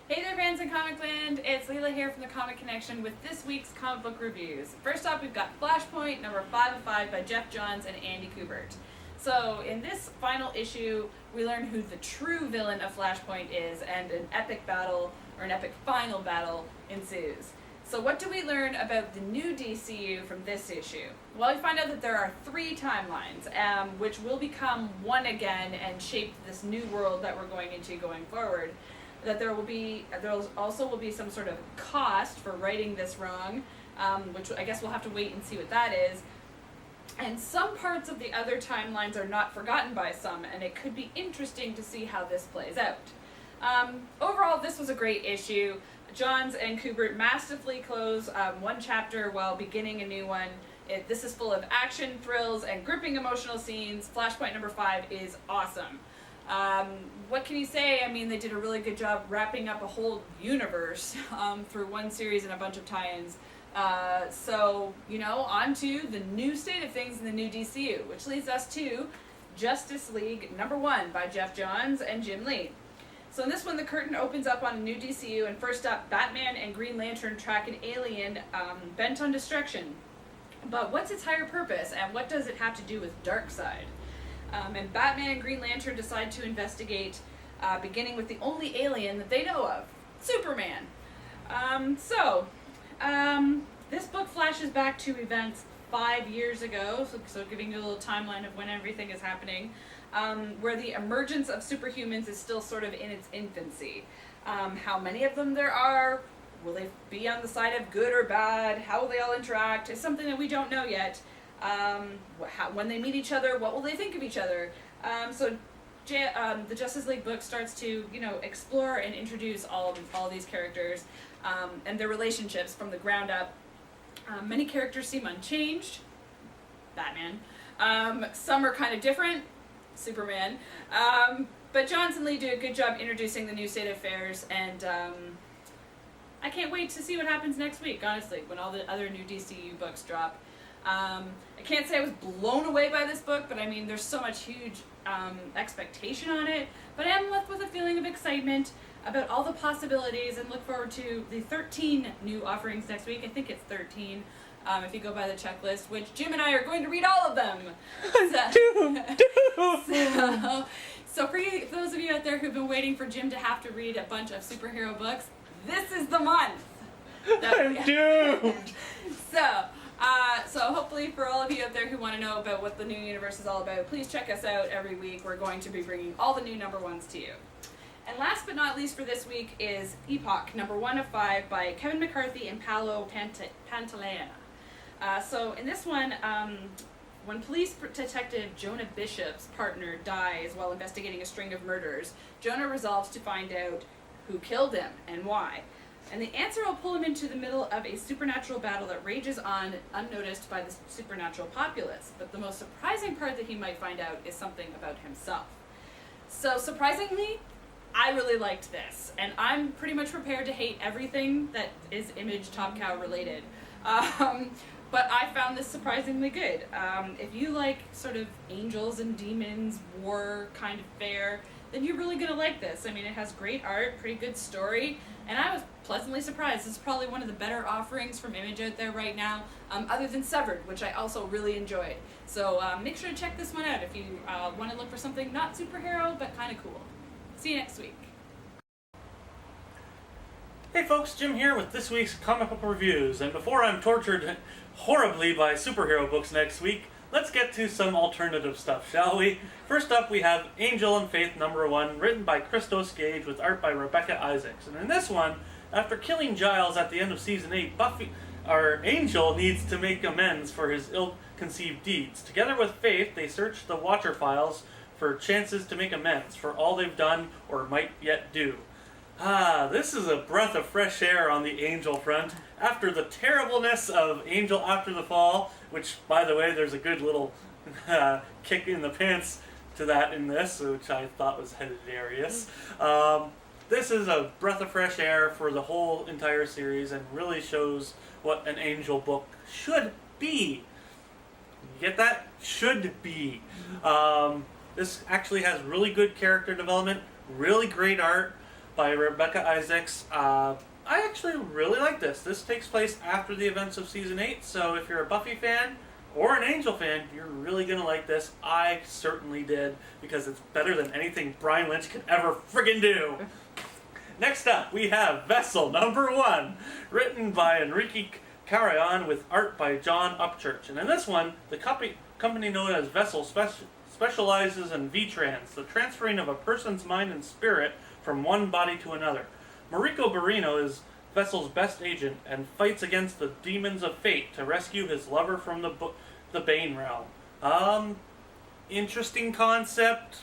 Hey there fans in Comic Land, it's Leila here from the Comic Connection with this week's comic book reviews. First up, we've got Flashpoint number 5 of 5 by Jeff Johns and Andy Kubert. So in this final issue, we learn who the true villain of Flashpoint is, and an epic battle, or an epic final battle, ensues. So what do we learn about the new DCU from this issue? Well, we find out that there are 3 timelines, which will become one again and shape this new world that we're going into going forward. That there also will be some sort of cost for righting this wrong, which I guess we'll have to wait and see what that is. And some parts of the other timelines are not forgotten by some, and it could be interesting to see how this plays out. Overall, this was a great issue. Johns and Kubert masterfully close one chapter while beginning a new one. This is full of action, thrills, and gripping emotional scenes. Flashpoint number 5 is awesome. What can you say? I mean, they did a really good job wrapping up a whole universe through one series and a bunch of tie-ins. So, on to the new state of things in the new DCU, which leads us to Justice League number 1 by Jeff Johns and Jim Lee. So in this one, the curtain opens up on a new DCU, and first up, Batman and Green Lantern track an alien bent on destruction. But what's its higher purpose, and what does it have to do with Darkseid? And Batman and Green Lantern decide to investigate, beginning with the only alien that they know of, Superman. This book flashes back to events 5 years ago, so giving you a little timeline of when everything is happening, where the emergence of superhumans is still sort of in its infancy. How many of them there are, will they be on the side of good or bad, how will they all interact, is something that we don't know yet. When they meet each other, what will they think of each other? The Justice League book starts to, explore and introduce all these characters and their relationships from the ground up. Many characters seem unchanged. Batman. Some are kind of different. Superman. But Johns and Lee do a good job introducing the new state of affairs, and I can't wait to see what happens next week, honestly, when all the other new DCU books drop. I can't say I was blown away by this book, but I mean, there's so much huge expectation on it. But I am left with a feeling of excitement about all the possibilities, and look forward to the 13 new offerings next week. I think it's 13, if you go by the checklist, which Jim and I are going to read all of them. So for those of you out there who've been waiting for Jim to have to read a bunch of superhero books, this is the month. I'm doomed! So hopefully for all of you out there who want to know about what the new universe is all about, please check us out every week. We're going to be bringing all the new number 1s to you. And last but not least for this week is Epoch, number 1 of 5 by Kevin McCarthy and Paolo Pantalena. So in this one, when police detective Jonah Bishop's partner dies while investigating a string of murders, Jonah resolves to find out who killed him and why. And the answer will pull him into the middle of a supernatural battle that rages on unnoticed by the supernatural populace. But the most surprising part that he might find out is something about himself. So surprisingly, I really liked this. And I'm pretty much prepared to hate everything that is Image Top Cow related. But I found this surprisingly good. If you like sort of angels and demons, war kind of fare, then you're really going to like this. I mean, it has great art, pretty good story, and I was pleasantly surprised. This is probably one of the better offerings from Image out there right now, other than Severed, which I also really enjoyed. So make sure to check this one out if you want to look for something not superhero, but kind of cool. See you next week. Hey folks, Jim here with this week's comic book reviews, and before I'm tortured horribly by superhero books next week, let's get to some alternative stuff, shall we? First up, we have Angel and Faith number 1, written by Christos Gage with art by Rebecca Isaacs. And in this one, after killing Giles at the end of Season 8, Angel needs to make amends for his ill-conceived deeds. Together with Faith, they search the Watcher files for chances to make amends for all they've done or might yet do. This is a breath of fresh air on the Angel front. After the terribleness of Angel After the Fall, which, by the way, there's a good little kick in the pants to that in this, which I thought was hilarious. This is a breath of fresh air for the whole entire series and really shows what an Angel book should be. You get that? Should be. This actually has really good character development, really great art. by Rebecca Isaacs. I actually really like this. This takes place after the events of Season 8, so if you're a Buffy fan or an Angel fan, you're really going to like this. I certainly did, because it's better than anything Brian Lynch could ever friggin' do. Next up, we have Vescell, #1, written by Enrique Carrion with art by John Upchurch. And in this one, the company known as Vescell specializes in V-Trans, the transferring of a person's mind and spirit from one body to another. Mariko Barino is Vessel's best agent and fights against the demons of fate to rescue his lover from the Bane realm. Interesting concept,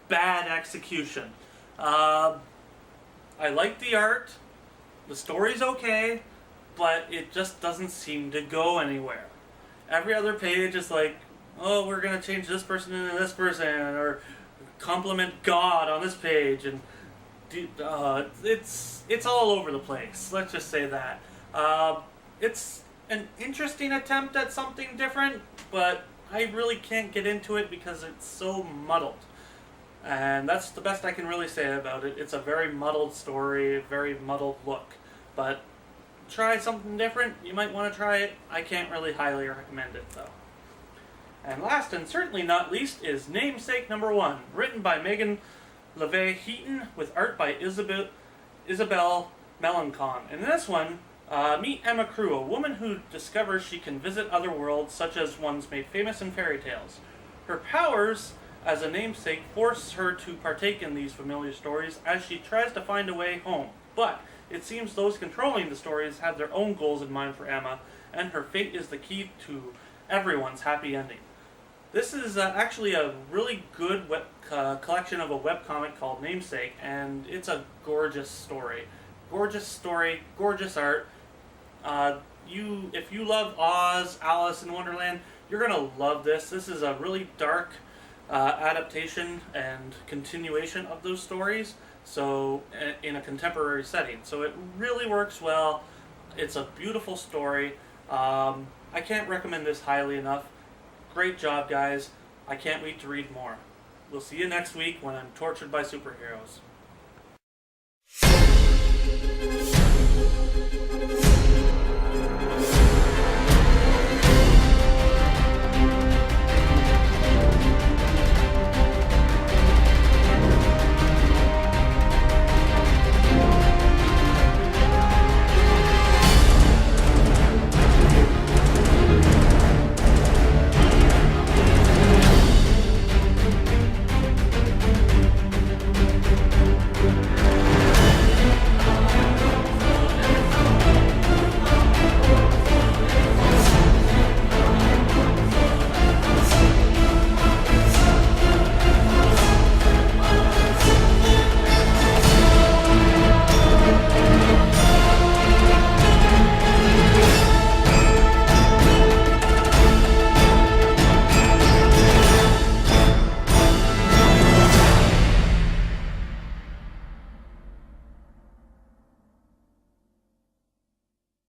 bad execution. I like the art, the story's okay, but it just doesn't seem to go anywhere. Every other page is like, oh, we're going to change this person into this person, or compliment God on this page, and it's all over the place. Let's just say that. It's an interesting attempt at something different, but I really can't get into it because it's so muddled. And that's the best I can really say about it. It's a very muddled story, very muddled look. But try something different. You might want to try it. I can't really highly recommend it, though. And last and certainly not least is Namesake #1, written by Megan LeVay Heaton with art by Isabel Melancon. And in this one, meet Emma Crew, a woman who discovers she can visit other worlds, such as ones made famous in fairy tales. Her powers as a namesake force her to partake in these familiar stories as she tries to find a way home. But it seems those controlling the stories have their own goals in mind for Emma, and her fate is the key to everyone's happy ending. This is actually a really good collection of a webcomic called Namesake, and it's a gorgeous story. Gorgeous story, gorgeous art. If you love Oz, Alice in Wonderland, you're going to love this. This is a really dark adaptation and continuation of those stories, so in a contemporary setting. So it really works well. It's a beautiful story. I can't recommend this highly enough. Great job, guys. I can't wait to read more. We'll see you next week when I'm tortured by superheroes.